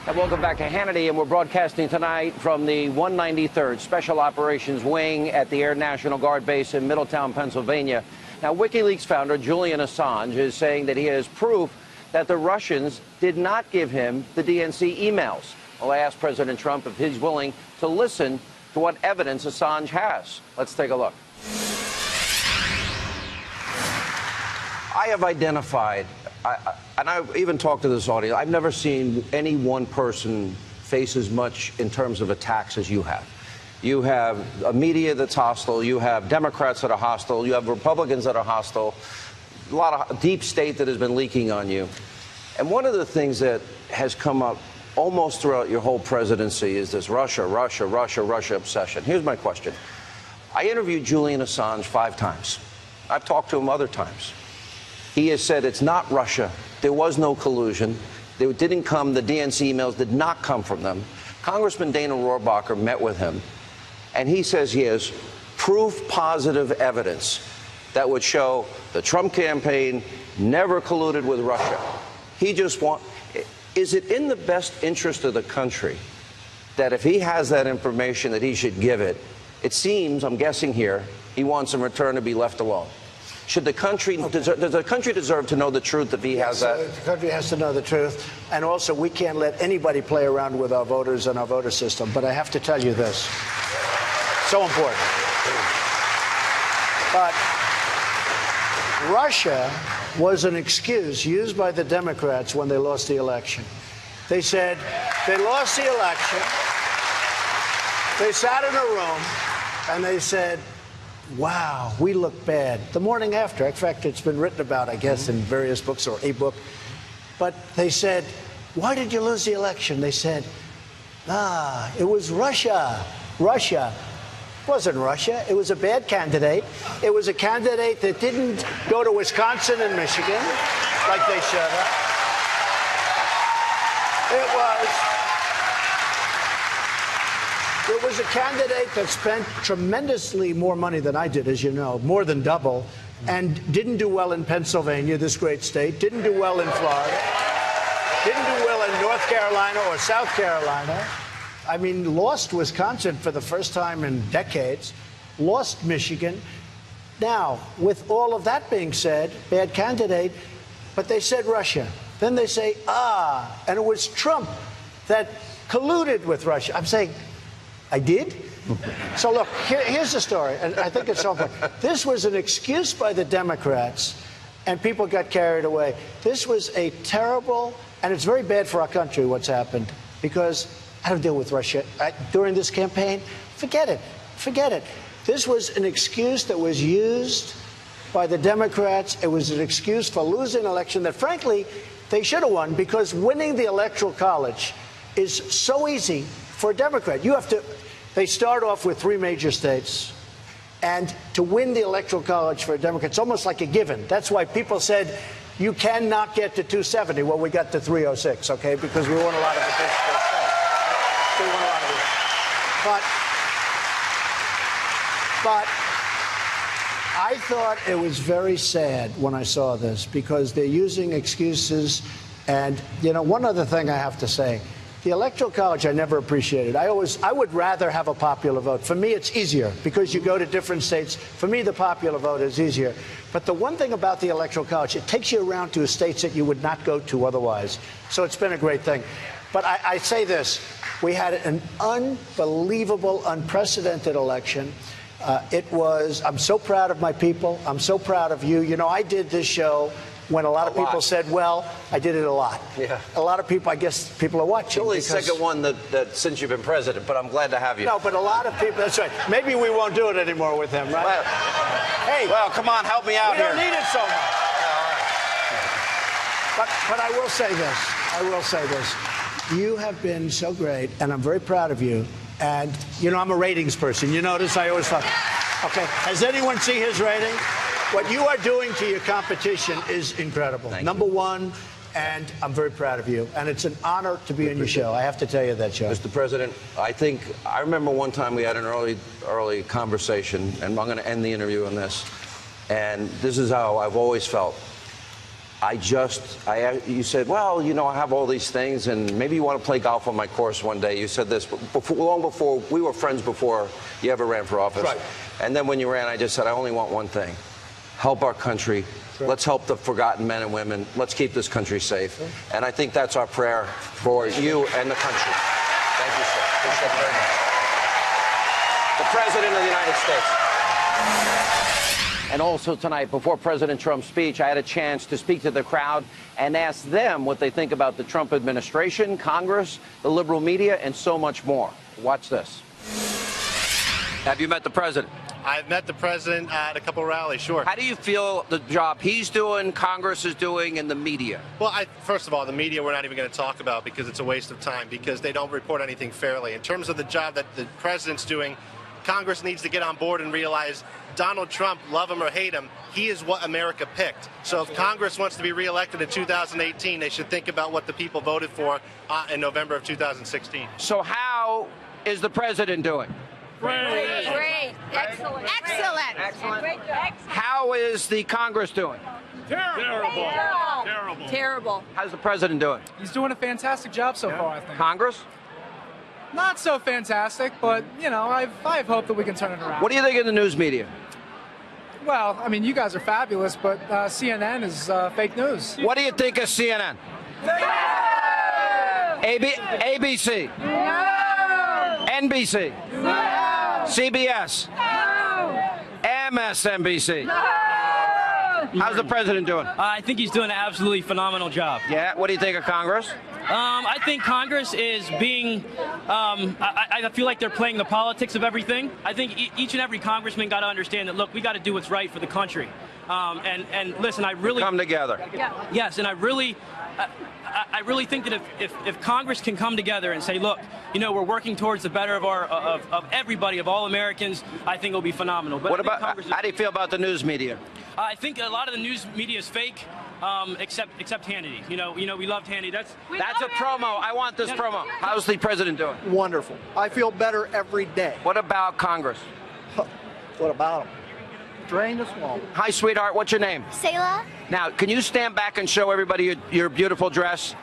And welcome back to Hannity, and we're broadcasting tonight from the 193rd Special Operations Wing at the Air National Guard base in Middletown, Pennsylvania. Now, WikiLeaks founder Julian Assange is saying that he has proof that the Russians did not give him the DNC emails. Well, I asked President Trump if he's willing to listen to what evidence Assange has. Let's take a look. I have identified, and I've even talked to this audience, I've never seen any one person face as much in terms of attacks as you have. You have a media that's hostile, you have Democrats that are hostile, you have Republicans that are hostile, a lot of deep state that has been leaking on you. And one of the things that has come up almost throughout your whole presidency is this Russia, Russia, Russia, Russia obsession. Here's my question. I interviewed Julian Assange 5 times. I've talked to him other times. He has said it's not Russia. There was no collusion. They didn't come. The DNC emails did not come from them. Congressman Dana Rohrabacher met with him, and he says he has proof positive evidence that would show the Trump campaign never colluded with Russia. He just is it in the best interest of the country that if he has that information that he should give it? It seems, I'm guessing here, he wants in return to be left alone. Should the country, does the country deserve to know the truth if he has that? The country has to know the truth. And also, we can't let anybody play around with our voters and our voter system. But I have to tell you this. So important. But Russia was an excuse used by the Democrats when they lost the election. They said they lost the election. They sat in a room and they said, wow, we look bad. The morning after, in fact, it's been written about, I guess, in various books or a book. But they said, why did you lose the election? They said, it was Russia. Russia. It wasn't Russia. It was a bad candidate. It was a candidate that didn't go to Wisconsin and Michigan like they should have. It was a candidate that spent tremendously more money than I did, as you know, more than double, and didn't do well in Pennsylvania, this great state, didn't do well in Florida, didn't do well in North Carolina or South Carolina. I mean, lost Wisconsin for the first time in decades, lost Michigan. Now, with all of that being said, bad candidate, but they said Russia. Then they say, and it was Trump that colluded with Russia. I'm saying, I did? So look, here's the story, and I think it's so important. This was an excuse by the Democrats, and people got carried away. This was a terrible, and it's very bad for our country what's happened, because I don't deal with Russia during this campaign. Forget it. Forget it. This was an excuse that was used by the Democrats. It was an excuse for losing an election that, frankly, they should have won, because winning the Electoral College is so easy for a Democrat. You have to, they start off with 3 major states, and to win the Electoral College for a Democrat, it's almost like a given. That's why people said, you cannot get to 270. Well, we got to 306, okay, because we won a lot of additional states. We won a lot of it. But I thought it was very sad when I saw this, because they're using excuses. And, you know, one other thing I have to say. The Electoral College I never appreciated. I would rather have a popular vote. For me, it's easier because you go to different states. For me, the popular vote is easier. But the one thing about the Electoral College, it takes you around to states that you would not go to otherwise. So it's been a great thing. But I say this. We had an unbelievable, unprecedented election. I'm so proud of my people. I'm so proud of you. You know, I did this show when a lot of people said, well, I did it a lot. Yeah. A lot of people, I guess people are watching. It's only the second one that since you've been president, but I'm glad to have you. No, but a lot of people, that's right. Maybe we won't do it anymore with him, right? Well, hey. Well, come on, help me out here. We don't need it so much. But I will say this. I will say this. You have been so great, and I'm very proud of you. And, you know, I'm a ratings person. You notice I always thought, okay, has anyone seen his rating? What you are doing to your competition is incredible. Number one, and I'm very proud of you. And it's an honor to be on your show. I have to tell you that, Joe. Mr. President, I remember one time we had an early conversation, and I'm going to end the interview on this. And this is how I've always felt. You said, well, you know, I have all these things, and maybe you want to play golf on my course one day. You said this long before, we were friends before you ever ran for office. Right. And then when you ran, I just said, I only want one thing. Help our country. Sure. Let's help the forgotten men and women. Let's keep this country safe. Sure. And I think that's our prayer for you and the country. Thank you, sir. Appreciate it very much. The President of the United States. And also tonight, before President Trump's speech, I had a chance to speak to the crowd and ask them what they think about the Trump administration, Congress, the liberal media, and so much more. Watch this. Have you met the president? I've met the president at a couple of rallies, sure. How do you feel the job he's doing, Congress is doing, and the media? Well, first of all, the media we're not even going to talk about because it's a waste of time because they don't report anything fairly. In terms of the job that the president's doing, Congress needs to get on board and realize Donald Trump, love him or hate him, he is what America picked. So if Congress wants to be reelected in 2018, they should think about what the people voted for in November of 2016. So how is the president doing? Great. Great. Excellent. Excellent. Excellent. How is the Congress doing? Terrible. Terrible. Terrible. How's the president doing? He's doing a fantastic job so far, I think. Congress? Not so fantastic, but, you know, I have hope that we can turn it around. What do you think of the news media? Well, I mean, you guys are fabulous, but CNN is fake news. What do you think of CNN? ABC? No. NBC? No. CBS? No. MSNBC? No. How's the president doing? I think he's doing an absolutely phenomenal job. Yeah? What do you think of Congress? I think Congress is being, I feel like they're playing the politics of everything. I think each and every congressman got to understand that, look, we got to do what's right for the country. And listen, I really... Come together. Yes, and I really think that if Congress can come together and say, look, you know, we're working towards the better of everybody, of all Americans, I think it'll be phenomenal. But what about, how do you feel about the news media? I think a lot of the news media is fake, except Hannity. You know, we loved Hannity. That's a promo. I want this promo. How's the president doing? Wonderful. I feel better every day. What about Congress? What about them? Drain the swamp. Hi, sweetheart. What's your name? Sayla. Now, can you stand back and show everybody your beautiful dress?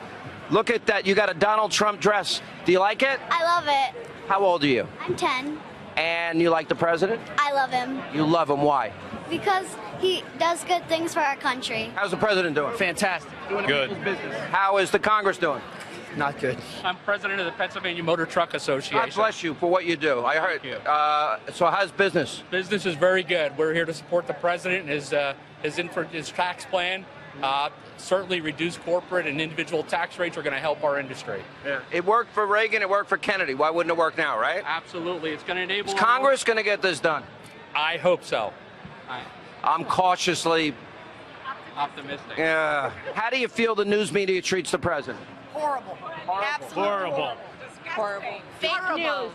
Look at that. You got a Donald Trump dress. Do you like it? I love it. How old are you? I'm 10. And you like the president? I love him. You love him. Why? Because he does good things for our country. How's the president doing? fantastic. Doing Good. business. How is the Congress doing? Not good. I'm president of the Pennsylvania Motor Truck Association. God bless you for what you do. I heard. Thank you. So how's business? Business is very good. We're here to support the president and his tax plan. Certainly reduce corporate and individual tax rates are going to help our industry. Yeah. It worked for Reagan. It worked for Kennedy. Why wouldn't it work now, right? Absolutely. It's going to enable... Is Congress going to get this done? I hope so. I'm cautiously... Optimistic. Yeah. How do you feel the news media treats the president? Horrible. Absolutely Horrible. horrible. Fake news.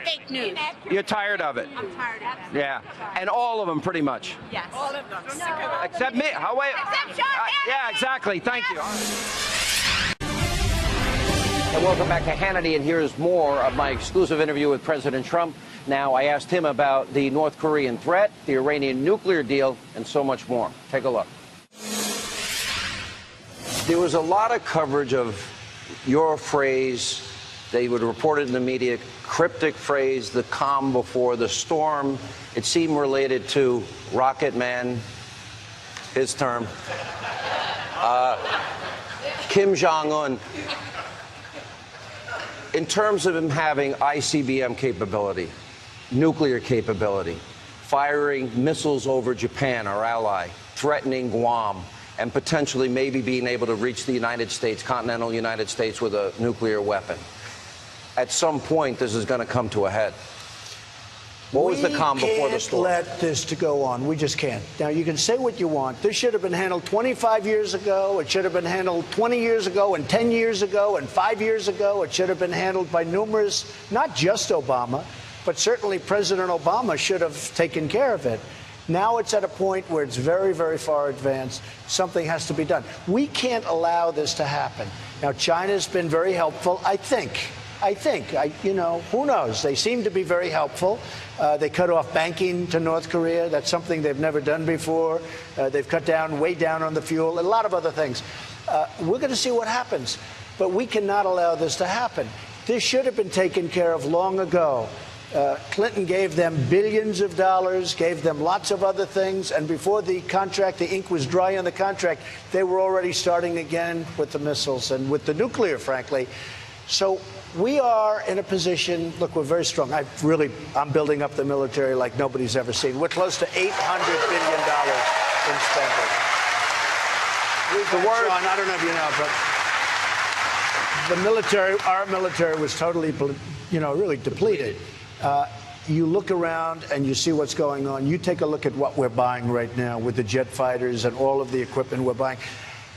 Fake news. You're tired of it? I'm tired of it. Yeah. And all of them, pretty much. Yes. All of them. Except me. Oh, wait. Except Sean Hannity. Yeah, exactly. Thank you. And welcome back to Hannity, and here's more of my exclusive interview with President Trump. Now, I asked him about the North Korean threat, the Iranian nuclear deal, and so much more. Take a look. There was a lot of coverage of your phrase. They would report it in the media, cryptic phrase, the calm before the storm. It seemed related to Rocket Man, his term. Kim Jong-un. In terms of him having ICBM capability, nuclear capability, firing missiles over Japan, our ally, threatening Guam, and potentially maybe being able to reach the United States, continental United States, with a nuclear weapon. At some point, this is going to come to a head. What was the calm before the storm? We can't let this to go on. We just can't. Now, you can say what you want. This should have been handled 25 years ago. It should have been handled 20 years ago and 10 years ago and 5 years ago. It should have been handled by numerous, not just Obama, but certainly President Obama should have taken care of it. Now it's at a point where it's very, very far advanced. Something has to be done. We can't allow this to happen. Now, China's been very helpful, I think. I think. Who knows? They seem to be very helpful. They cut off banking to North Korea. That's something they've never done before. They've cut way down on the fuel, a lot of other things. We're going to see what happens. But we cannot allow this to happen. This should have been taken care of long ago. Clinton gave them billions of dollars, gave them lots of other things, and before the contract, the ink was dry on the contract, they were already starting again with the missiles and with the nuclear, frankly. So we are in a position, look, we're very strong. I'm building up the military like nobody's ever seen. We're close to $800 billion in spending. Sean, I don't know if you know, but the military, our military was totally, really depleted. You look around and you see what's going on. You take a look at what we're buying right now with the jet fighters and all of the equipment we're buying.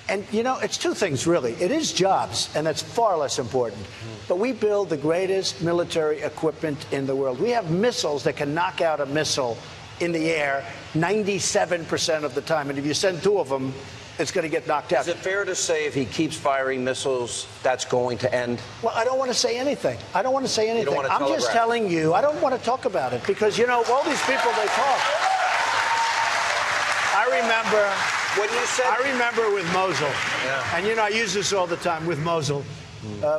And, it's two things, really. It is jobs, and that's far less important. But we build the greatest military equipment in the world. We have missiles that can knock out a missile in the air 97% of the time. And if you send two of them, it's going to get knocked out. Is it fair to say if he keeps firing missiles, that's going to end? Well, I don't want to say anything. You don't want to I'm just telling you, I don't want to talk about it because, all these people, they talk. I remember with Mosul, and, I use this all the time with Mosul.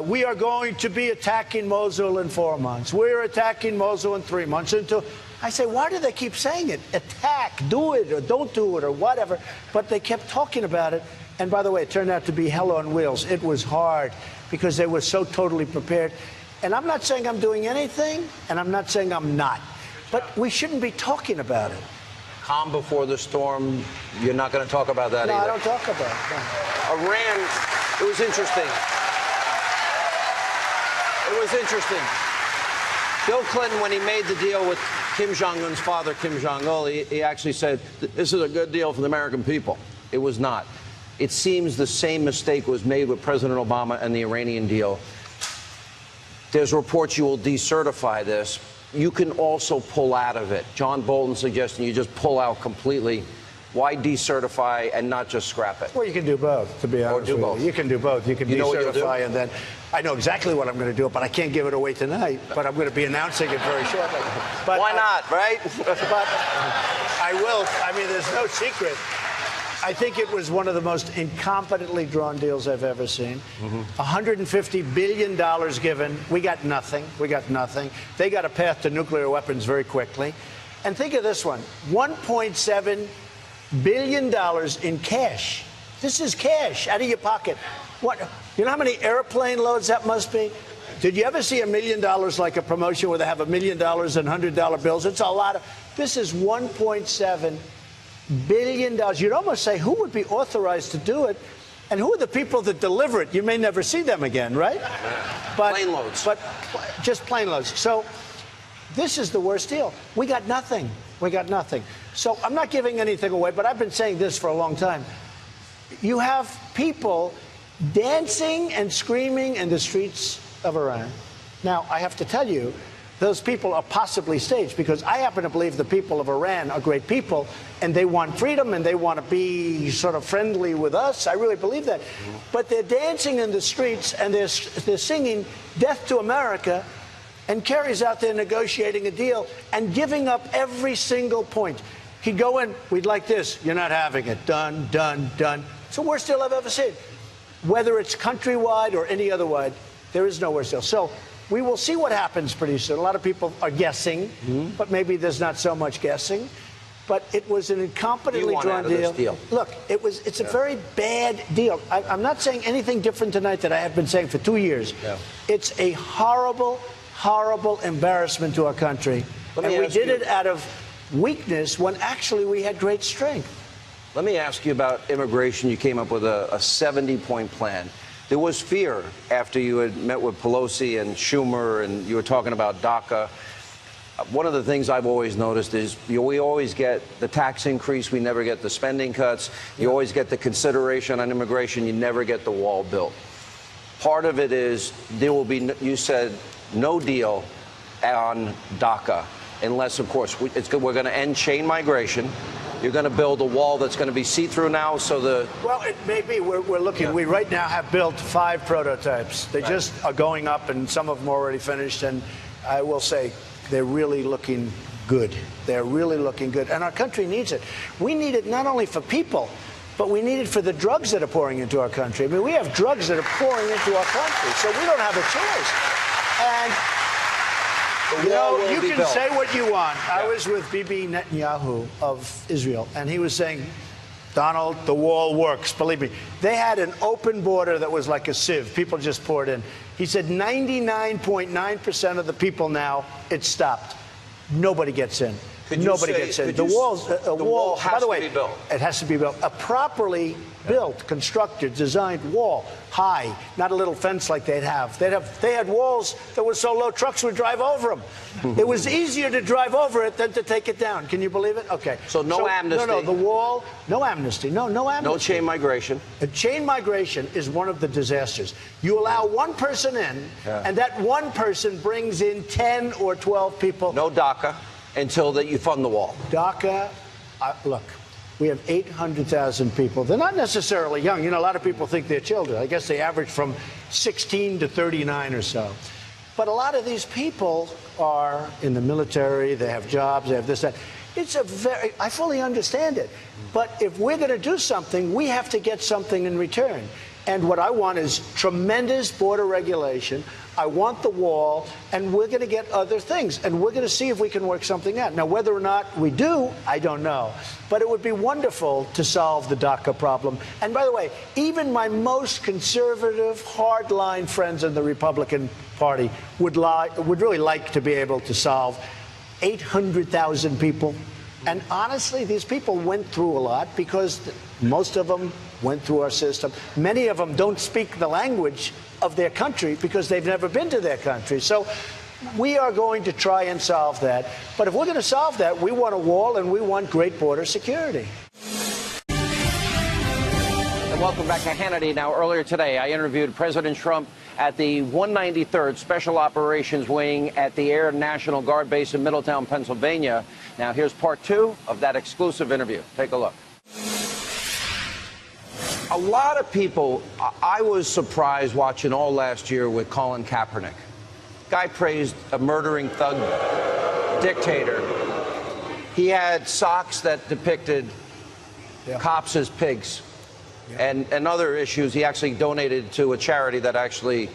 We are going to be attacking Mosul in 4 months. We're attacking Mosul in 3 months. I say, why do they keep saying it? Attack, do it, or don't do it, or whatever. But they kept talking about it. And by the way, it turned out to be hell on wheels. It was hard because they were so totally prepared. And I'm not saying I'm doing anything, and I'm not saying I'm not. But we shouldn't be talking about it. Calm before the storm. You're not going to talk about that either. No, I don't talk about it. No. Iran, it was interesting. It was interesting. Bill Clinton, when he made the deal with Kim Jong-un's father, Kim Jong-il, he actually said, this is a good deal for the American people. It was not. It seems the same mistake was made with President Obama and the Iranian deal. There's reports you will decertify this. You can also pull out of it. John Bolton suggesting you just pull out completely. Why decertify and not just scrap it? Well, you can do both, to be honest with you. You can do both. You can decertify and then... I know exactly what I'm going to do, but I can't give it away tonight. But I'm going to be announcing it very shortly. But why not, right? But I will. I mean, there's no secret. I think it was one of the most incompetently drawn deals I've ever seen. $150 billion given. We got nothing. We got nothing. They got a path to nuclear weapons very quickly. And think of this one. $1.7 billion in cash. This is cash out of your pocket. What? You know how many airplane loads that must be? Did you ever see $1 million like a promotion where they have $1 million in $100 bills? It's a lot of. This is $1.7 billion. You'd almost say, who would be authorized to do it? And who are the people that deliver it? You may never see them again, right? But, plane loads. But just plane loads. So this is the worst deal. We got nothing. We got nothing. So I'm not giving anything away, but I've been saying this for a long time. You have people dancing and screaming in the streets of Iran. Now, I have to tell you, those people are possibly staged because I happen to believe the people of Iran are great people and they want freedom and they want to be sort of friendly with us. I really believe that. But they're dancing in the streets and they're singing Death to America, and Kerry's out there negotiating a deal and giving up every single point. He'd go in, we'd like this, you're not having it. Done, done, done. It's the worst deal I've ever seen. Whether it's countrywide or any other wide, there is no worse deal. So we will see what happens pretty soon. A lot of people are guessing, but maybe there's not so much guessing. But it was an incompetently drawn deal. Look, it's a very bad deal. I'm not saying anything different tonight that I have been saying for 2 years. Yeah. It's a horrible, horrible embarrassment to our country. And we did it out of weakness when actually we had great strength. Let me ask you about immigration. You came up with a 70-point plan. There was fear after you had met with Pelosi and Schumer and you were talking about DACA. One of the things I've always noticed is we always get the tax increase, we never get the spending cuts. You always get the consideration on immigration, you never get the wall built. Part of it is there will be, you said, no deal on DACA unless, of course, we're going to end chain migration. You're going to build a wall that's going to be see-through now, so the... Well, it may be. We're looking. Yeah. We right now have built 5 prototypes. They just are going up, and some of them are already finished. And I will say, they're really looking good. They're really looking good. And our country needs it. We need it not only for people, but we need it for the drugs that are pouring into our country. I mean, we have drugs that are pouring into our country, so we don't have a choice. And you can say what you want. Yeah. I was with Bibi Netanyahu of Israel, and he was saying, Donald, the wall works. Believe me. They had an open border that was like a sieve. People just poured in. He said 99.9% of the people now, it's stopped. Nobody gets in. Nobody gets in. The wall has to be built. It has to be built. A properly built, constructed, designed wall, high, not a little fence like they'd have. They had walls that were so low trucks would drive over them. It was easier to drive over it than to take it down. Can you believe it? Okay. So no amnesty. No, the wall, no amnesty. No amnesty. No chain migration. Chain migration is one of the disasters. You allow one person in, and that one person brings in 10 or 12 people. No DACA. Until you fund the wall. DACA, look, we have 800,000 people. They're not necessarily young. You know, a lot of people think they're children. I guess they average from 16 to 39 or so. But a lot of these people are in the military. They have jobs. They have this, that. I fully understand it. But if we're going to do something, we have to get something in return. And what I want is tremendous border regulation. I want the wall, and we're going to get other things, and we're going to see if we can work something out. Now, whether or not we do, I don't know. But it would be wonderful to solve the DACA problem. And by the way, even my most conservative, hardline friends in the Republican Party would really like to be able to solve 800,000 people. And honestly, these people went through a lot because most of them went through our system. Many of them don't speak the language of their country because they've never been to their country. So we are going to try and solve that. But if we're going to solve that, we want a wall and we want great border security. And welcome back to Hannity. Now, earlier today, I interviewed President Trump at the 193rd Special Operations Wing at the Air National Guard Base in Middletown, Pennsylvania. Now, here's part 2 of that exclusive interview. Take a look. A lot of people, I was surprised watching all last year with Colin Kaepernick. Guy praised a murdering thug dictator. He had socks that depicted cops as pigs. And other issues. He actually donated to a charity that actually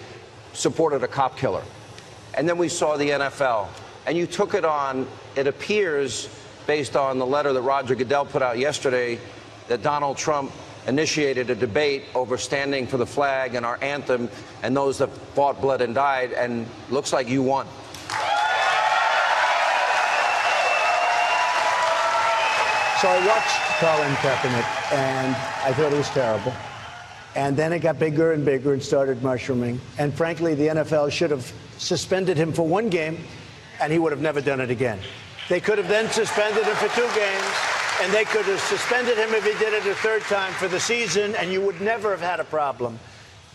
supported a cop killer. And then we saw the NFL. And you took it on, it appears, based on the letter that Roger Goodell put out yesterday, that Donald Trump initiated a debate over standing for the flag and our anthem and those that fought, bled, and died, and looks like you won. So I watched Colin Kaepernick, and I thought it was terrible. And then it got bigger and bigger and started mushrooming. And frankly, the NFL should have suspended him for 1 game, and he would have never done it again. They could have then suspended him for 2 games, and they could have suspended him if he did it a 3rd time for the season, and you would never have had a problem.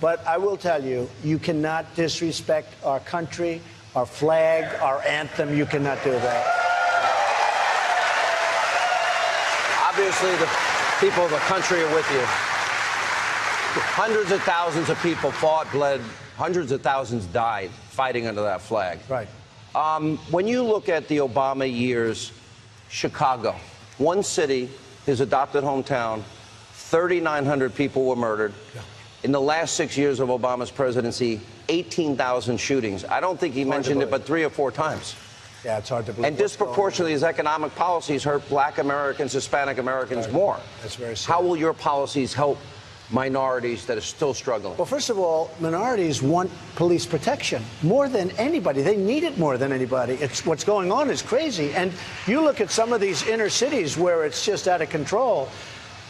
But I will tell you, you cannot disrespect our country, our flag, our anthem. You cannot do that. Obviously, the people of the country are with you. Hundreds of thousands of people fought, bled, hundreds of thousands died fighting under that flag. Right. When you look at the Obama years, Chicago, one city, his adopted hometown, 3,900 people were murdered. Yeah. In the last 6 years of Obama's presidency, 18,000 shootings. I don't think he mentioned it but 3 or 4 times. Yeah, it's hard to believe. And disproportionately, his economic policies hurt Black Americans, Hispanic Americans more. That's very sad. How will your policies help minorities that are still struggling? Well, first of all, minorities want police protection more than anybody. They need it more than anybody. It's what's going on is crazy. And you look at some of these inner cities where it's just out of control.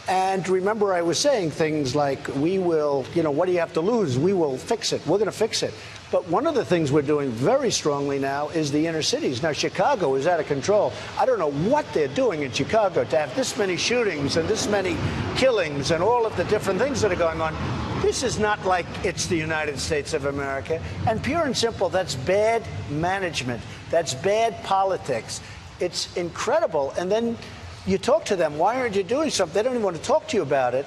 And remember, I was saying things like, we will, what do you have to lose? We will fix it. We're going to fix it. But one of the things we're doing very strongly now is the inner cities. Now, Chicago is out of control. I don't know what they're doing in Chicago to have this many shootings and this many killings and all of the different things that are going on. This is not like it's the United States of America. And pure and simple, that's bad management. That's bad politics. It's incredible. And then you talk to them, why aren't you doing something? They don't even want to talk to you about it.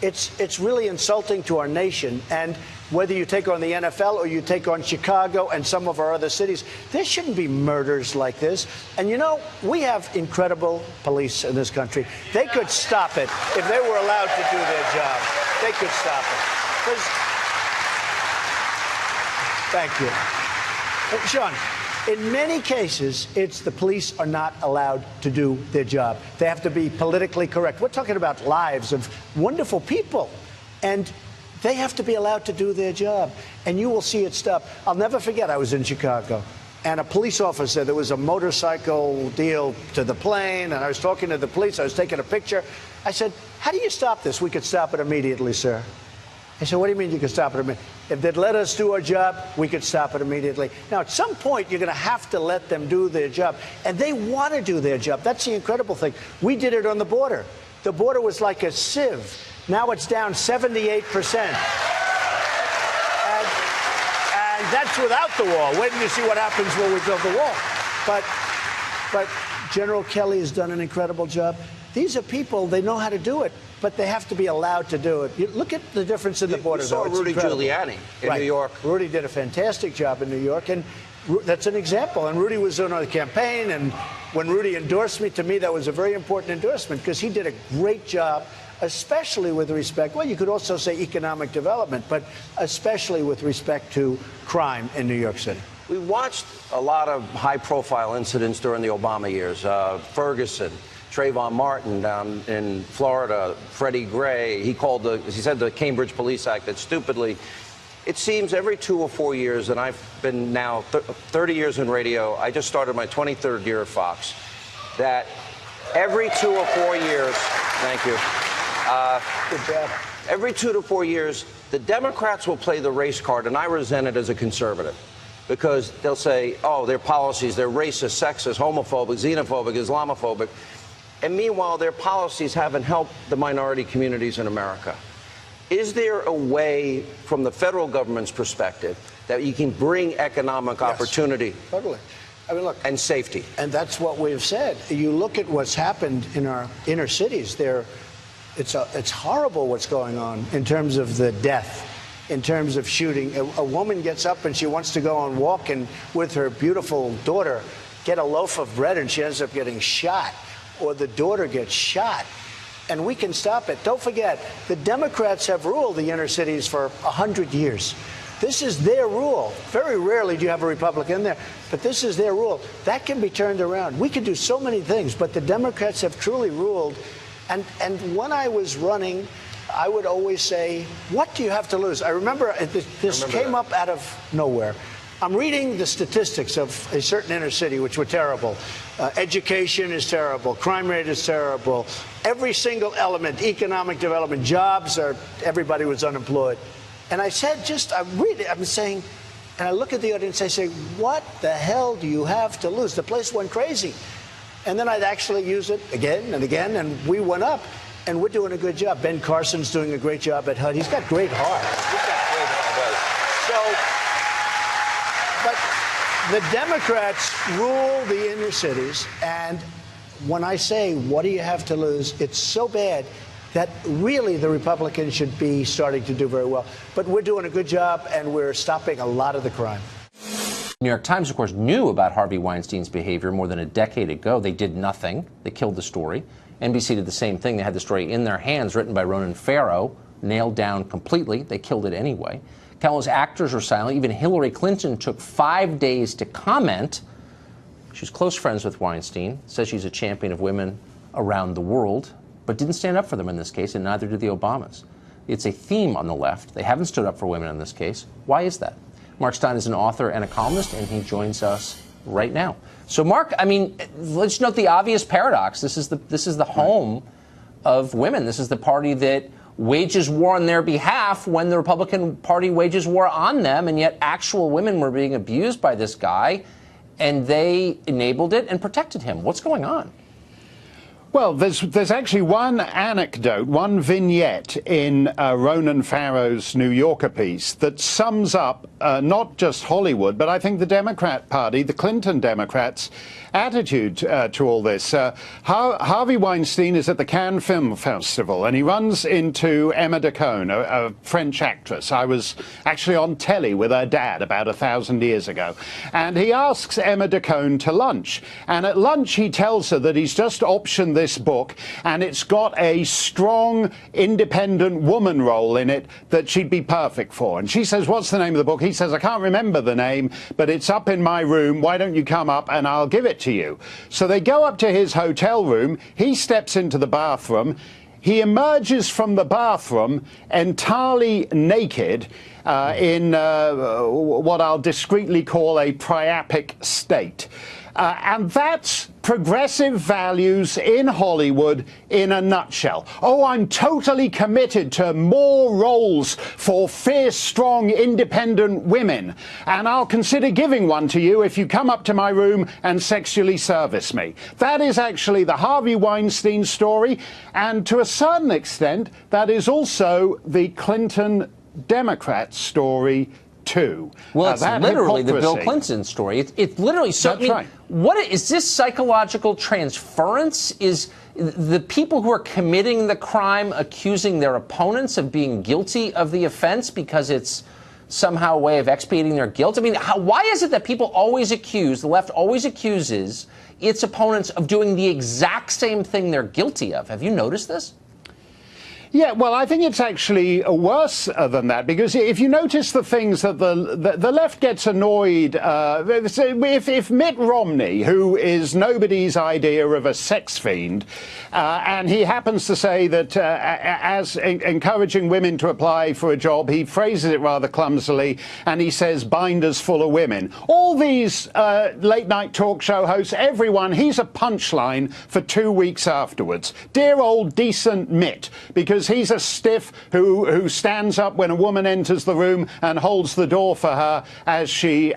It's really insulting to our nation. And whether you take on the NFL or you take on Chicago and some of our other cities, there shouldn't be murders like this. And you know, we have incredible police in this country. They could stop it if they were allowed to do their job. They could stop it. Thank you. Sean, in many cases, it's the police are not allowed to do their job. They have to be politically correct. We're talking about lives of wonderful people. And they have to be allowed to do their job. And you will see it stop. I'll never forget, I was in Chicago. And a police officer, there was a motorcycle deal to the plane. And I was talking to the police. I was taking a picture. I said, how do you stop this? We could stop it immediately, sir. I said, what do you mean you could stop it immediately? If they'd let us do our job, we could stop it immediately. Now, at some point, you're going to have to let them do their job. And they want to do their job. That's the incredible thing. We did it on the border. The border was like a sieve. Now it's down 78%. And that's without the wall. Wait till you see what happens when we build the wall. But General Kelly has done an incredible job. These are people, they know how to do it, but they have to be allowed to do it. Look at the difference in the border. You saw Rudy Giuliani in New York. Rudy did a fantastic job in New York, and that's an example. And Rudy was on the campaign, and when Rudy endorsed me, to me, that was a very important endorsement because he did a great job, especially with respect, well, you could also say economic development, but especially with respect to crime in New York City. We watched a lot of high-profile incidents during the Obama years. Ferguson, Trayvon Martin down in Florida, Freddie Gray. He said the Cambridge Police Act that stupidly. It seems every 2 or 4 years, and I've been now 30 years in radio. I just started my 23rd year at Fox. That every 2 or 4 years, thank you. Good job. Every 2 to 4 years, the Democrats will play the race card, and I resent it as a conservative. Because they'll say, oh, their policies, they're racist, sexist, homophobic, xenophobic, Islamophobic. And meanwhile, their policies haven't helped the minority communities in America. Is there a way, from the federal government's perspective, that you can bring economic opportunity? Totally. I mean, look. And safety. And that's what we've said. You look at what's happened in our inner cities. It's horrible what's going on in terms of the death, in terms of shooting. A woman gets up and she wants to go on walk and with her beautiful daughter, get a loaf of bread, and she ends up getting shot. Or the daughter gets shot, and we can stop it. Don't forget, the Democrats have ruled the inner cities for 100 years. This is their rule. Very rarely do you have a Republican there, but this is their rule. That can be turned around. We can do so many things, but the Democrats have truly ruled. And when I was running, I would always say, what do you have to lose? I remember this came up out of nowhere. I'm reading the statistics of a certain inner city, which were terrible. Education is terrible. Crime rate is terrible. Every single element, economic development, jobs, everybody was unemployed. And I said, I'm saying, and I look at the audience, I say, what the hell do you have to lose? The place went crazy. And then I'd actually use it again and again, and we went up. And we're doing a good job. Ben Carson's doing a great job at HUD. He's got great heart. But the Democrats rule the inner cities, and when I say, what do you have to lose, it's so bad that really the Republicans should be starting to do very well. But we're doing a good job, and we're stopping a lot of the crime. New York Times, of course, knew about Harvey Weinstein's behavior more than a decade ago. They did nothing. They killed the story. NBC did the same thing. They had the story in their hands, written by Ronan Farrow, nailed down completely. They killed it anyway. Countless actors were silent. Even Hillary Clinton took 5 days to comment. She's close friends with Weinstein, says she's a champion of women around the world, but didn't stand up for them in this case, and neither did the Obamas. It's a theme on the left. They haven't stood up for women in this case. Why is that? Mark Steyn is an author and a columnist, and he joins us right now. So, Mark, I mean, let's note the obvious paradox. This is the home of women. This is the party that wages war on their behalf when the Republican Party wages war on them, and yet actual women were being abused by this guy, and they enabled it and protected him. What's going on? Well, there's actually one anecdote, one vignette in Ronan Farrow's New Yorker piece that sums up not just Hollywood, but I think the Democrat Party, the Clinton Democrats' attitude to all this. Harvey Weinstein is at the Cannes Film Festival, and he runs into Emma Decaune, a French actress. I was actually on telly with her dad about 1,000 years ago. And he asks Emma Decaune to lunch. And at lunch, he tells her that he's just optioned this book, and it's got a strong, independent woman role in it that she'd be perfect for. And she says, "What's the name of the book?" He says, "I can't remember the name, but it's up in my room. Why don't you come up and I'll give it to you?" So they go up to his hotel room. He steps into the bathroom. He emerges from the bathroom entirely naked in what I'll discreetly call a priapic state. And that's progressive values in Hollywood in a nutshell. Oh, I'm totally committed to more roles for fierce, strong, independent women, and I'll consider giving one to you if you come up to my room and sexually service me. That is actually the Harvey Weinstein story, and to a certain extent, that is also the Clinton Democrat story too. Well, it's literally the Bill Clinton story. It's literally so. That's right. What is this psychological transference? Is the people who are committing the crime accusing their opponents of being guilty of the offense because it's somehow a way of expiating their guilt? I mean, why is it that people always accuse, the left always accuses its opponents of doing the exact same thing they're guilty of? Have you noticed this? Yeah, well, I think it's actually worse than that, because if you notice the things that the left gets annoyed, if Mitt Romney, who is nobody's idea of a sex fiend, and he happens to say that as encouraging women to apply for a job, he phrases it rather clumsily, and he says binders full of women. All these late-night talk show hosts, everyone, he's a punchline for 2 weeks afterwards. Dear old decent Mitt, because he's a stiff who stands up when a woman enters the room and holds the door for her as she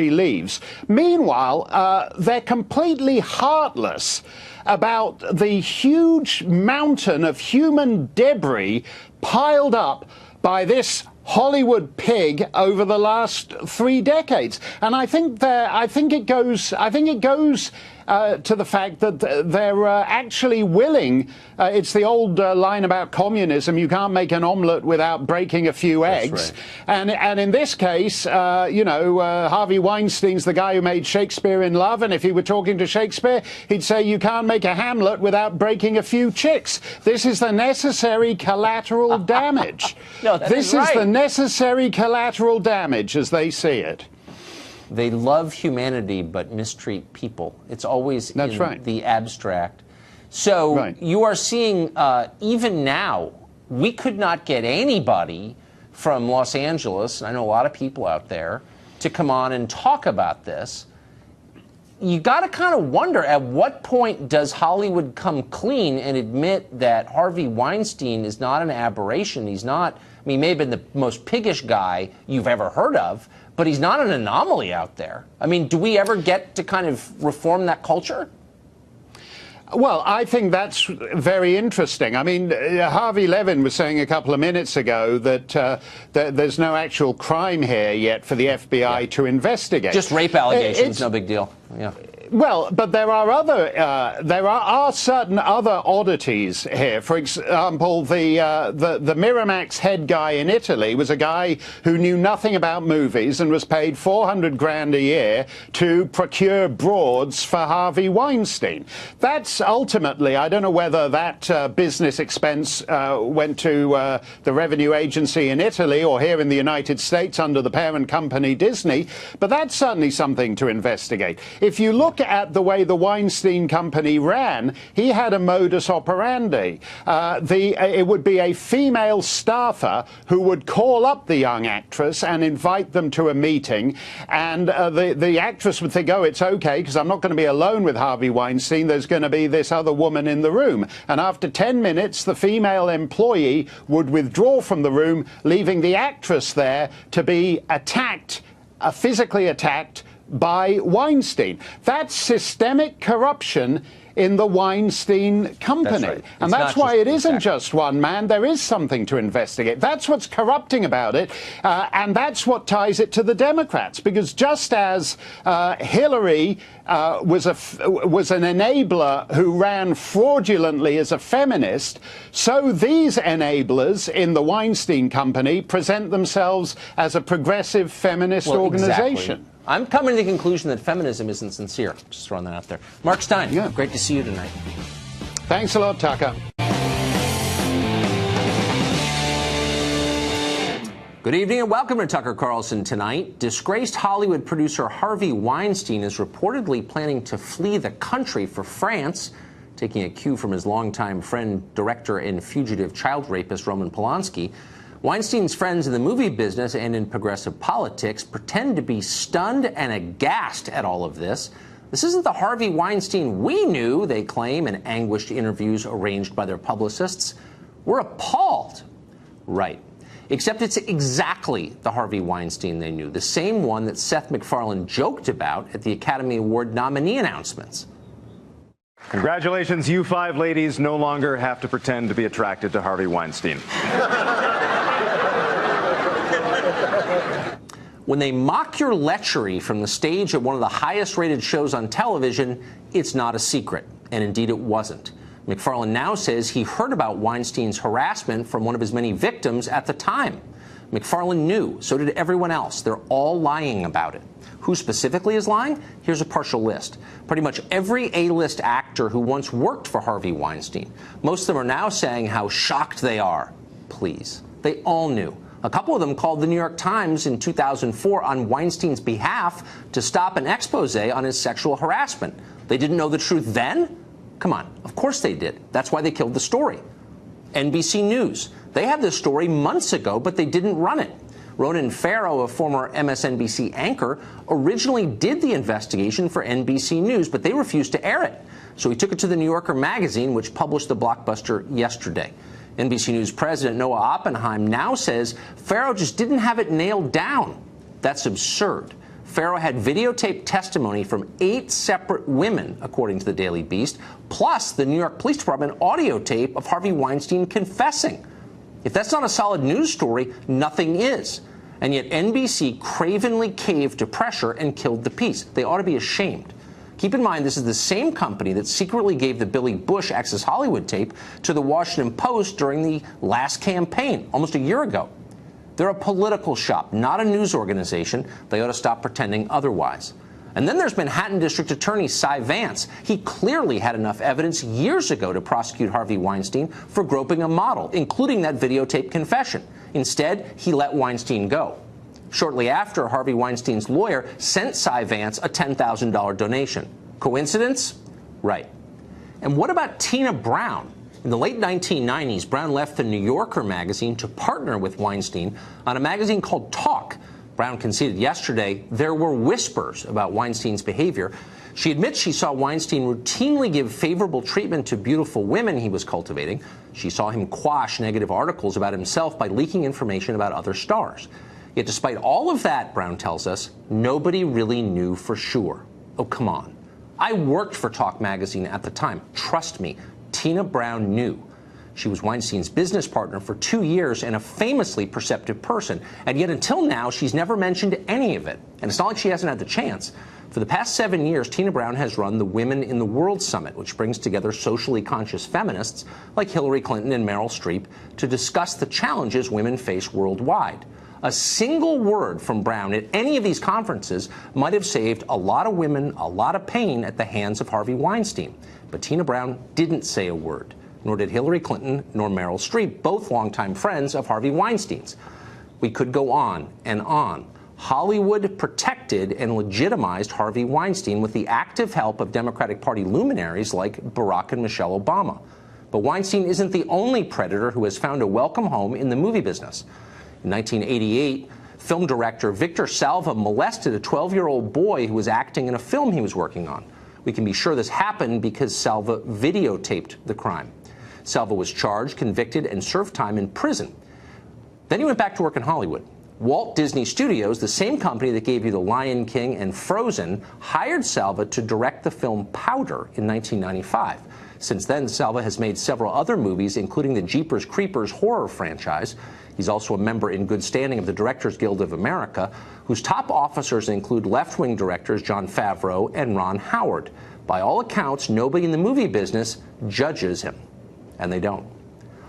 leaves. Meanwhile, they're completely heartless about the huge mountain of human debris piled up by this Hollywood pig over the last 3 decades. And I think it goes to the fact that they're actually willing. It's the old line about communism: you can't make an omelette without breaking a few eggs. Right. And in this case, Harvey Weinstein's the guy who made Shakespeare in Love, and if he were talking to Shakespeare, he'd say you can't make a Hamlet without breaking a few chicks. This is the necessary collateral damage. No, this is the necessary collateral damage, as they see it. They love humanity but mistreat people. It's always in the abstract. So you are seeing, even now, we could not get anybody from Los Angeles, and I know a lot of people out there, to come on and talk about this. You got to kind of wonder, at what point does Hollywood come clean and admit that Harvey Weinstein is not an aberration? He's not, I mean, he may have been the most piggish guy you've ever heard of, but he's not an anomaly out there. I mean, do we ever get to kind of reform that culture? Well, I think that's very interesting. I mean, Harvey Levin was saying a couple of minutes ago that there's no actual crime here yet for the FBI to investigate. Just rape allegations, no big deal. Yeah. Well, but there are certain other oddities here. For example, the Miramax head guy in Italy was a guy who knew nothing about movies and was paid $400,000 a year to procure broads for Harvey Weinstein. That's ultimately, I don't know whether that business expense went to the revenue agency in Italy or here in the United States under the parent company Disney, but that's certainly something to investigate. If you look at the way the Weinstein Company ran, he had a modus operandi. It would be a female staffer who would call up the young actress and invite them to a meeting, and the actress would think, oh, it's okay, because I'm not going to be alone with Harvey Weinstein, there's going to be this other woman in the room. And after 10 minutes, the female employee would withdraw from the room, leaving the actress there to be attacked, physically attacked, by Weinstein. That's systemic corruption in the Weinstein Company. That's right. And that's why it isn't just one man. There is something to investigate. That's what's corrupting about it, and that's what ties it to the Democrats. Because just as Hillary was an enabler who ran fraudulently as a feminist, so these enablers in the Weinstein Company present themselves as a progressive feminist organization. Exactly. I'm coming to the conclusion that feminism isn't sincere. Just throwing that out there. Mark Steyn, great to see you tonight. Thanks a lot, Tucker. Good evening and welcome to Tucker Carlson Tonight. Disgraced Hollywood producer Harvey Weinstein is reportedly planning to flee the country for France, taking a cue from his longtime friend, director and fugitive child rapist Roman Polanski. Weinstein's friends in the movie business and in progressive politics pretend to be stunned and aghast at all of this. This isn't the Harvey Weinstein we knew, they claim in anguished interviews arranged by their publicists. We're appalled. Right. Except it's exactly the Harvey Weinstein they knew, the same one that Seth MacFarlane joked about at the Academy Award nominee announcements. Congratulations, you 5 ladies no longer have to pretend to be attracted to Harvey Weinstein. When they mock your lechery from the stage at one of the highest-rated shows on television, it's not a secret, and indeed it wasn't. MacFarlane now says he heard about Weinstein's harassment from one of his many victims at the time. MacFarlane knew, so did everyone else. They're all lying about it. Who specifically is lying? Here's a partial list. Pretty much every A-list actor who once worked for Harvey Weinstein. Most of them are now saying how shocked they are. Please. They all knew. A couple of them called the New York Times in 2004 on Weinstein's behalf to stop an expose on his sexual harassment. They didn't know the truth then? Come on, of course they did. That's why they killed the story. NBC News. They had this story months ago, but they didn't run it. Ronan Farrow, a former MSNBC anchor, originally did the investigation for NBC News, but they refused to air it. So he took it to the New Yorker magazine, which published the blockbuster yesterday. NBC News president Noah Oppenheim now says Farrow just didn't have it nailed down. That's absurd. Farrow had videotaped testimony from 8 separate women, according to the Daily Beast, plus the New York Police Department audio tape of Harvey Weinstein confessing. If that's not a solid news story, nothing is. And yet NBC cravenly caved to pressure and killed the piece. They ought to be ashamed. Keep in mind, this is the same company that secretly gave the Billy Bush Access Hollywood tape to the Washington Post during the last campaign, almost a year ago. They're a political shop, not a news organization. They ought to stop pretending otherwise. And then there's Manhattan District Attorney Cy Vance. He clearly had enough evidence years ago to prosecute Harvey Weinstein for groping a model, including that videotape confession. Instead, he let Weinstein go. Shortly after, Harvey Weinstein's lawyer sent Cy Vance a $10,000 donation. Coincidence? Right. And what about Tina Brown? In the late 1990s, Brown left the New Yorker magazine to partner with Weinstein on a magazine called Talk. Brown conceded yesterday there were whispers about Weinstein's behavior. She admits she saw Weinstein routinely give favorable treatment to beautiful women he was cultivating. She saw him quash negative articles about himself by leaking information about other stars. Yet despite all of that, Brown tells us, nobody really knew for sure. Oh, come on. I worked for Talk magazine at the time. Trust me, Tina Brown knew. She was Weinstein's business partner for 2 years and a famously perceptive person. And yet until now, she's never mentioned any of it. And it's not like she hasn't had the chance. For the past 7 years, Tina Brown has run the Women in the World Summit, which brings together socially conscious feminists like Hillary Clinton and Meryl Streep to discuss the challenges women face worldwide. A single word from Brown at any of these conferences might have saved a lot of women a lot of pain at the hands of Harvey Weinstein. But Tina Brown didn't say a word, nor did Hillary Clinton nor Meryl Streep, both longtime friends of Harvey Weinstein's. We could go on and on. Hollywood protected and legitimized Harvey Weinstein with the active help of Democratic Party luminaries like Barack and Michelle Obama. But Weinstein isn't the only predator who has found a welcome home in the movie business. In 1988, film director Victor Salva molested a 12-year-old boy who was acting in a film he was working on. We can be sure this happened because Salva videotaped the crime. Salva was charged, convicted, and served time in prison. Then he went back to work in Hollywood. Walt Disney Studios, the same company that gave you The Lion King and Frozen, hired Salva to direct the film Powder in 1995. Since then, Salva has made several other movies, including the Jeepers Creepers horror franchise. He's also a member in good standing of the Directors Guild of America, whose top officers include left-wing directors Jon Favreau and Ron Howard. By all accounts, nobody in the movie business judges him, and they don't.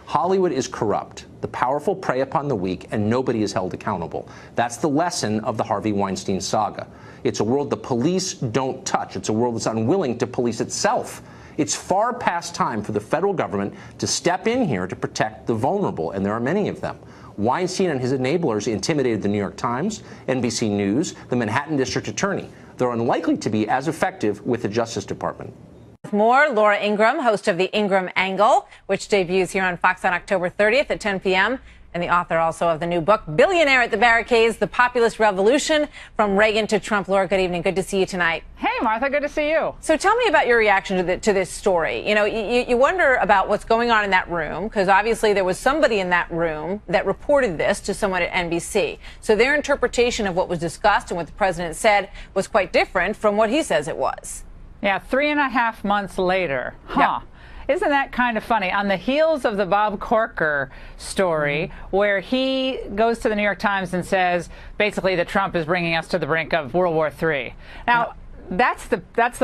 Hollywood is corrupt. The powerful prey upon the weak, and nobody is held accountable. That's the lesson of the Harvey Weinstein saga. It's a world the police don't touch. It's a world that's unwilling to police itself. It's far past time for the federal government to step in here to protect the vulnerable, and there are many of them. Weinstein and his enablers intimidated the New York Times, NBC News, the Manhattan District Attorney. They're unlikely to be as effective with the Justice Department. More, Laura Ingraham, host of The Ingraham Angle, which debuts here on Fox on October 30th at 10 p.m., and the author also of the new book, Billionaire at the Barricades, The Populist Revolution, From Reagan to Trump. Laura, good evening. Good to see you tonight. Hey, Martha, good to see you. So tell me about your reaction to this story. You know, you wonder about what's going on in that room, because obviously there was somebody in that room that reported this to someone at NBC. So their interpretation of what was discussed and what the president said was quite different from what he says it was. Yeah, 3.5 months later. Huh. Yeah. Isn't that kind of funny? On the heels of the Bob Corker story, where he goes to the New York Times and says, basically, that Trump is bringing us to the brink of World War III. Now, that's the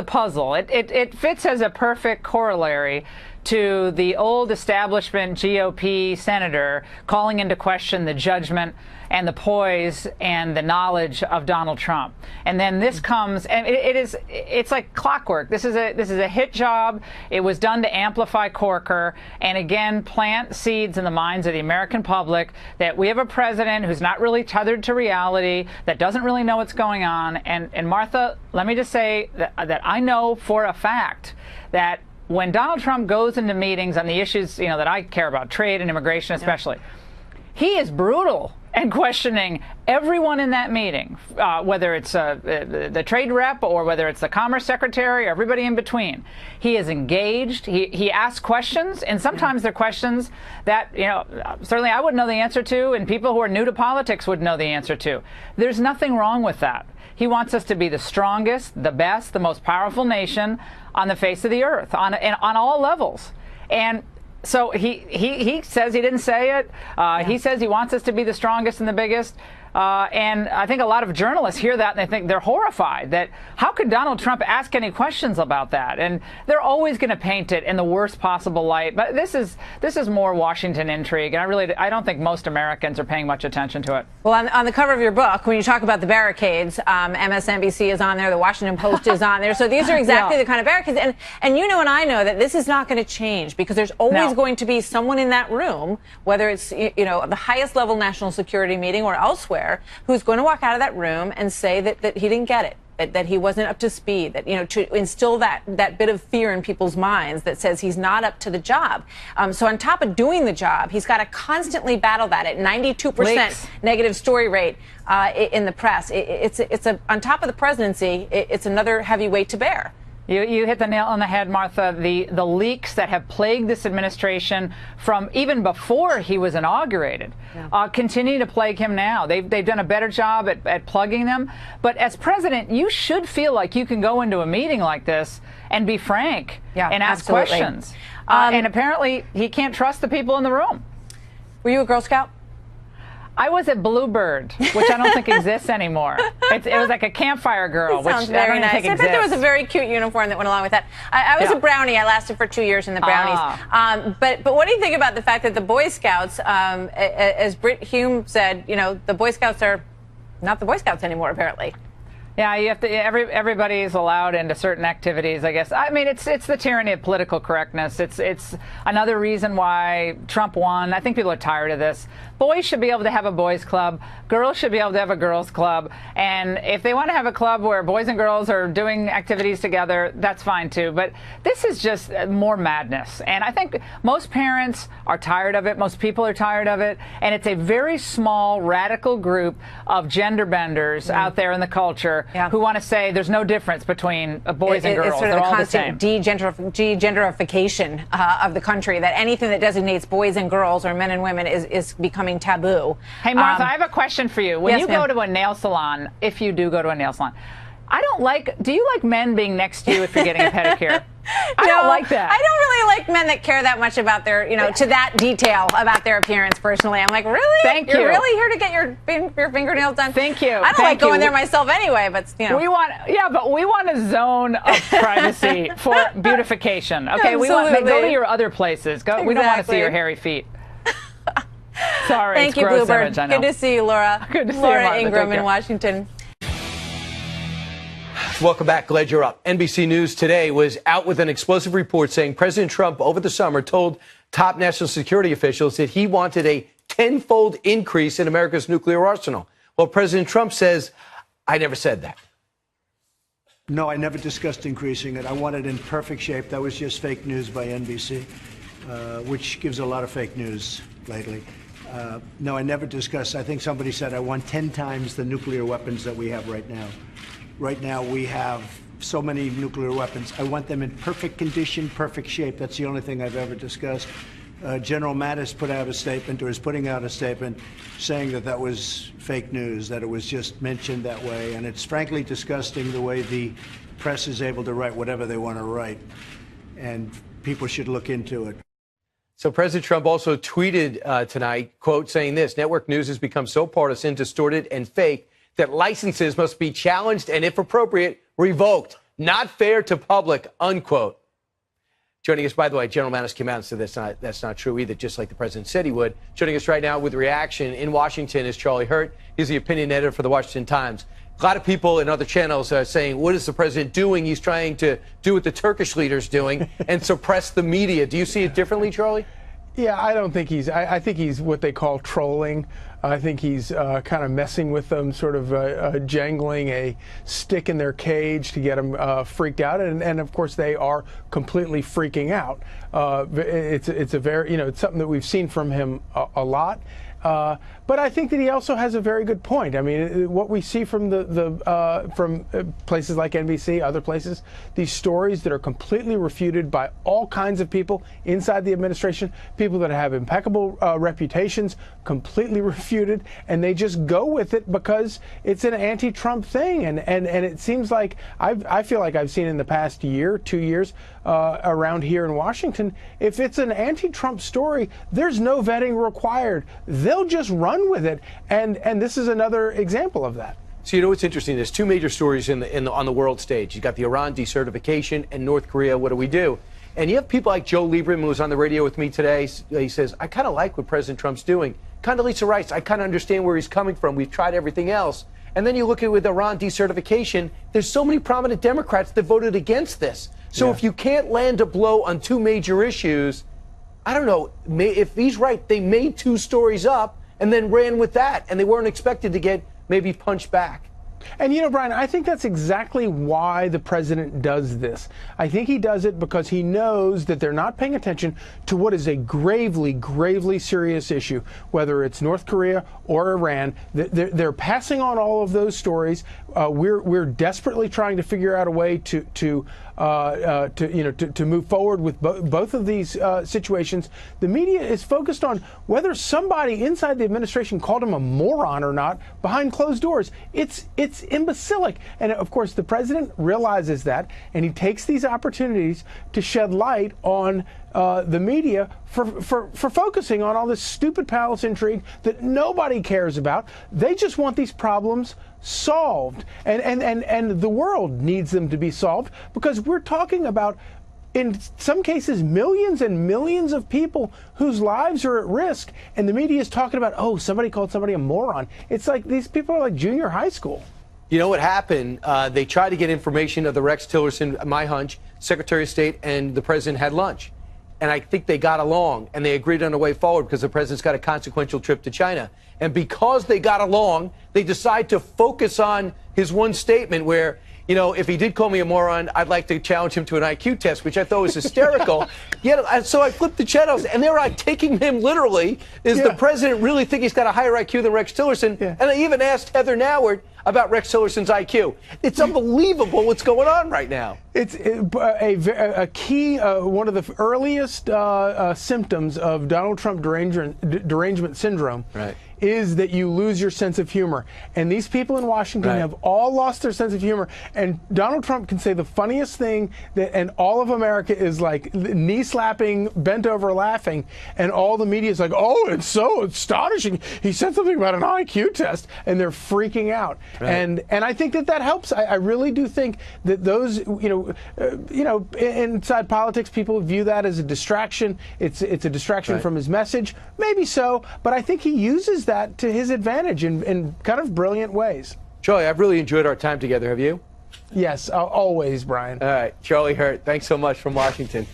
puzzle. It fits as a perfect corollary to the old establishment GOP senator calling into question the judgment and the poise and the knowledge of Donald Trump. And then this comes, and it's like clockwork. This is a hit job. It was done to amplify Corker and again plant seeds in the minds of the American public that we have a president who's not really tethered to reality, that doesn't really know what's going on. And Martha, let me just say that I know for a fact that when Donald Trump goes into meetings on the issues, you know, that I care about, trade and immigration especially, he is brutal and questioning everyone in that meeting, whether it's the trade rep or whether it's the commerce secretary or everybody in between. He is engaged. He asks questions, and sometimes they're questions that, you know, certainly I wouldn't know the answer to, and people who are new to politics would know the answer to. There's nothing wrong with that. He wants us to be the strongest, the best, the most powerful nation on the face of the earth, on all levels. And so he says he didn't say it. He says he wants us to be the strongest and the biggest. And I think a lot of journalists hear that and they think they're horrified that how could Donald Trump ask any questions about that? And they're always going to paint it in the worst possible light. But this is more Washington intrigue. And I don't think most Americans are paying much attention to it. Well, on the cover of your book, when you talk about the barricades, MSNBC is on there, the Washington Post is on there. So these are exactly the kind of barricades. And you know and I know that this is not going to change because there's always going to be someone in that room, whether it's, you know, the highest level national security meeting or elsewhere, who's going to walk out of that room and say that he didn't get it, that he wasn't up to speed, that, you know, to instill that bit of fear in people's minds that says he's not up to the job. So on top of doing the job, he's got to constantly battle that at 92% negative story rate in the press. It's on top of the presidency, it's another heavy weight to bear. You hit the nail on the head, Martha. The leaks that have plagued this administration from even before he was inaugurated continue to plague him now. They've done a better job at plugging them. But as president, you should feel like you can go into a meeting like this and be frank and ask questions. And apparently he can't trust the people in the room. Were you a Girl Scout? I was a Bluebird, which I don't think exists anymore. It was like a campfire girl, which I don't even think exists. I bet there was a very cute uniform that went along with that. I was a Brownie. I lasted for 2 years in the Brownies. But what do you think about the fact that the Boy Scouts, as Brit Hume said, you know, the Boy Scouts are not the Boy Scouts anymore, apparently. Yeah, you have to. Everybody is allowed into certain activities, I guess. I mean, it's the tyranny of political correctness. It's another reason why Trump won. I think people are tired of this. Boys should be able to have a boys' club. Girls should be able to have a girls' club. And if they want to have a club where boys and girls are doing activities together, that's fine too. But this is just more madness. And I think most parents are tired of it. Most people are tired of it. And it's a very small, radical group of gender benders out there in the culture who want to say there's no difference between boys and girls. It's sort of They're the all constant the same. degenderification of the country, that anything that designates boys and girls or men and women is becoming becoming taboo. Hey, Martha, I have a question for you. When yes, you go to a nail salon, if you do go to a nail salon, do you like men being next to you if you're getting a pedicure? I don't like that. I don't really like men that care that much about their, to that detail about their appearance personally. I'm like, really? Thank you. You're really here to get your fingernails done? Thank you. I don't like going there myself anyway, but, We want a zone of privacy for beautification. Okay, Absolutely. go to your other places. We don't want to see your hairy feet. Sorry, Thank it's you, gross Bluebird. image, I know. Good to see you, Laura. Good to see you, Laura Martha. Ingram Take in care. Washington. Welcome back. Glad you're up. NBC News today was out with an explosive report saying President Trump over the summer told top national security officials that he wanted a tenfold increase in America's nuclear arsenal. Well, President Trump says, I never said that. No, I never discussed increasing it. I want it in perfect shape. That was just fake news by NBC, which gives a lot of fake news lately. No, I never discussed. I think somebody said I want 10 times the nuclear weapons that we have right now. Right now, we have so many nuclear weapons. I want them in perfect condition, perfect shape. That's the only thing I've ever discussed. General Mattis put out a statement, or is putting out a statement, saying that that was fake news, that it was just mentioned that way. And it's frankly disgusting the way the press is able to write whatever they want to write. And people should look into it. So President Trump also tweeted tonight, quote, saying this: network news has become so partisan, distorted, and fake that licenses must be challenged and, if appropriate, revoked. Not fair to public, unquote. Joining us, by the way, General Mattis came out and said that's not true either, just like the president said he would. Joining us right now with reaction in Washington is Charlie Hurt. He's the opinion editor for the Washington Times. A lot of people in other channels are saying, what is the president doing? He's trying to do what the Turkish leader's doing and suppress the media. Do you see it differently, Charlie? Yeah, I don't think I think he's what they call trolling. I think he's kind of messing with them, sort of jangling a stick in their cage to get them freaked out. And of course, they are completely freaking out. It's a very, it's something that we've seen from him a lot. But I think that he also has a very good point. I mean, what we see from from places like NBC, other places, these stories that are completely refuted by all kinds of people inside the administration, people that have impeccable reputations, completely refuted, and they just go with it because it's an anti-Trump thing. And it seems like I feel like I've seen in the past year, 2 years, around here in Washington, if it's an anti-Trump story, there's no vetting required. They'll just run with it, and this is another example of that. So you know what's interesting? There's two major stories on the world stage. You got the Iran decertification and North Korea. What do we do? And you have people like Joe Lieberman, who was on the radio with me today. He says, I kind of like what President Trump's doing. Condoleezza Rice, I kind of understand where he's coming from. We've tried everything else. And then you look at with Iran decertification, there's so many prominent Democrats that voted against this. So if you can't land a blow on two major issues, I don't know, if he's right, they made two stories up and then ran with that, and they weren't expected to get maybe punched back. And Brian, I think that's exactly why the president does this. I think he does it because he knows that they're not paying attention to what is a gravely, gravely serious issue, whether it's North Korea or Iran. They're passing on all of those stories. We're desperately trying to figure out a way to move forward with both of these situations. The media is focused on whether somebody inside the administration called him a moron or not behind closed doors. It's imbecilic. And of course, the president realizes that, and he takes these opportunities to shed light on the media for focusing on all this stupid palace intrigue that nobody cares about. They just want these problems solved, and the world needs them to be solved, because we're talking about, in some cases, millions and millions of people whose lives are at risk, and the media is talking about, oh, somebody called somebody a moron. It's like these people are like junior high school. You know what happened? They tried to get information of the Rex Tillerson, my hunch, Secretary of State, and the president had lunch. And I think they got along, and they agreed on a way forward because the president's got a consequential trip to China. And because they got along, they decide to focus on his one statement where if he did call me a moron, I'd like to challenge him to an IQ test, which I thought was hysterical. So I flipped the channels, and they're taking him literally. Is the president really think he's got a higher IQ than Rex Tillerson? Yeah. And I even asked Heather Nauert about Rex Tillerson's IQ. It's unbelievable what's going on right now. It's a key, one of the earliest symptoms of Donald Trump derangement syndrome. Right. Is that you lose your sense of humor. And these people in Washington have all lost their sense of humor. And Donald Trump can say the funniest thing, and all of America is like knee slapping, bent over laughing, and all the media is like, oh, it's so astonishing. He said something about an IQ test, and they're freaking out. Right. And I think that helps. I really do think that those, inside politics, people view that as a distraction. It's a distraction from his message. Maybe so, but I think he uses that to his advantage in kind of brilliant ways. Charlie, I've really enjoyed our time together. Have you? Yes, always, Brian. All right. Charlie Hurt, thanks so much from Washington.